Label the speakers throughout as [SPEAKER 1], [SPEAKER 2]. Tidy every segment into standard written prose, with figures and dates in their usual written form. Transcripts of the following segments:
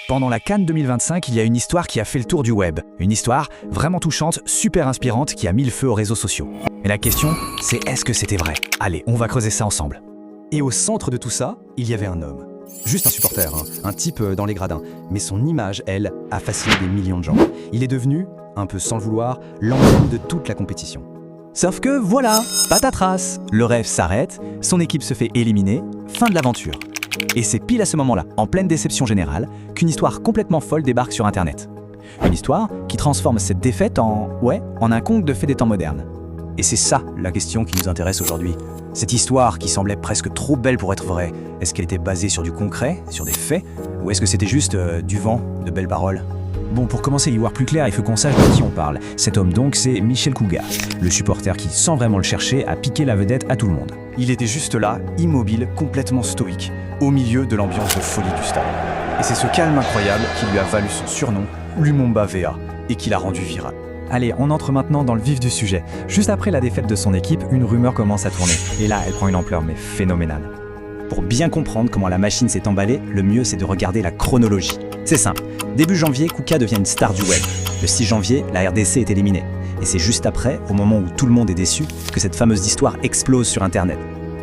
[SPEAKER 1] Pendant la Cannes 2025, il y a une histoire qui a fait le tour du web. Une histoire vraiment touchante, super inspirante, qui a mis le feu aux réseaux sociaux. Et la question, c'est est-ce que c'était vrai? Allez, on va creuser ça ensemble.
[SPEAKER 2] Et au centre de tout ça, il y avait un homme. Juste un supporter, un type dans les gradins. Mais son image, elle, a fasciné des millions de gens. Il est devenu, un peu sans le vouloir, l'emblème de toute la compétition.
[SPEAKER 1] Sauf que voilà, patatras, le rêve s'arrête, son équipe se fait éliminer, fin de l'aventure. Et c'est pile à ce moment-là, en pleine déception générale, qu'une histoire complètement folle débarque sur Internet. Une histoire qui transforme cette défaite en un conte de fées des temps modernes.
[SPEAKER 2] Et c'est ça la question qui nous intéresse aujourd'hui. Cette histoire qui semblait presque trop belle pour être vraie, est-ce qu'elle était basée sur du concret, sur des faits, ou est-ce que c'était juste du vent, de belles paroles?
[SPEAKER 3] Bon, pour commencer à y voir plus clair, il faut qu'on sache de qui on parle. Cet homme donc, c'est Michel Kouga, le supporter qui, sans vraiment le chercher, a piqué la vedette à tout le monde.
[SPEAKER 2] Il était juste là, immobile, complètement stoïque, au milieu de l'ambiance de folie du stade. Et c'est ce calme incroyable qui lui a valu son surnom, Lumumba VA, et qui l'a rendu viral.
[SPEAKER 3] Allez, on entre maintenant dans le vif du sujet. Juste après la défaite de son équipe, une rumeur commence à tourner. Et là, elle prend une ampleur mais phénoménale.
[SPEAKER 2] Pour bien comprendre comment la machine s'est emballée, le mieux c'est de regarder la chronologie. C'est simple, début janvier, Kouka devient une star du web. Le 6 janvier, la RDC est éliminée. Et c'est juste après, au moment où tout le monde est déçu, que cette fameuse histoire explose sur Internet.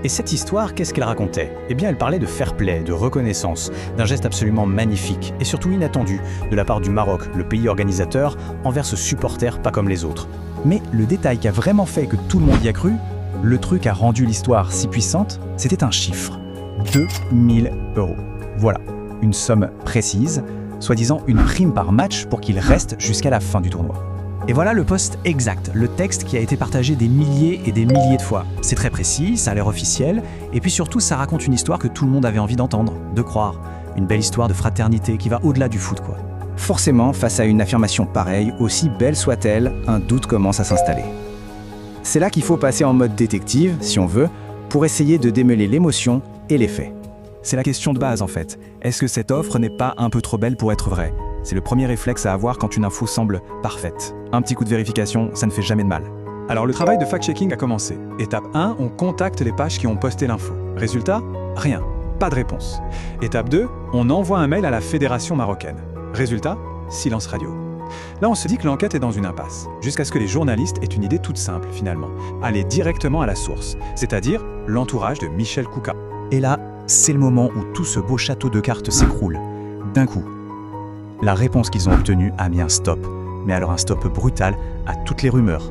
[SPEAKER 3] Et cette histoire, qu'est-ce qu'elle racontait? Eh bien, elle parlait de fair play, de reconnaissance, d'un geste absolument magnifique et surtout inattendu de la part du Maroc, le pays organisateur, envers ce supporter pas comme les autres. Mais le détail qui a vraiment fait que tout le monde y a cru, le truc a rendu l'histoire si puissante, c'était un chiffre. 2000 €. Voilà, une somme précise, soi-disant une prime par match pour qu'il reste jusqu'à la fin du tournoi. Et voilà le post exact, le texte qui a été partagé des milliers et des milliers de fois. C'est très précis, ça a l'air officiel, et puis surtout ça raconte une histoire que tout le monde avait envie d'entendre, de croire. Une belle histoire de fraternité qui va au-delà du foot, quoi.
[SPEAKER 2] Forcément, face à une affirmation pareille, aussi belle soit-elle, un doute commence à s'installer. C'est là qu'il faut passer en mode détective, si on veut, pour essayer de démêler l'émotion et les faits.
[SPEAKER 3] C'est la question de base en fait. Est-ce que cette offre n'est pas un peu trop belle pour être vraie? C'est le premier réflexe à avoir quand une info semble parfaite. Un petit coup de vérification, ça ne fait jamais de mal. Alors le travail de fact-checking a commencé. Étape 1, on contacte les pages qui ont posté l'info. Résultat? Rien. Pas de réponse. Étape 2, on envoie un mail à la fédération marocaine. Résultat? Silence radio. Là, on se dit que l'enquête est dans une impasse, jusqu'à ce que les journalistes aient une idée toute simple finalement. Aller directement à la source, c'est-à-dire l'entourage de Michel Kouga. Et là, c'est le moment où tout ce beau château de cartes s'écroule. D'un coup, la réponse qu'ils ont obtenue a mis un stop. Mais alors un stop brutal à toutes les rumeurs,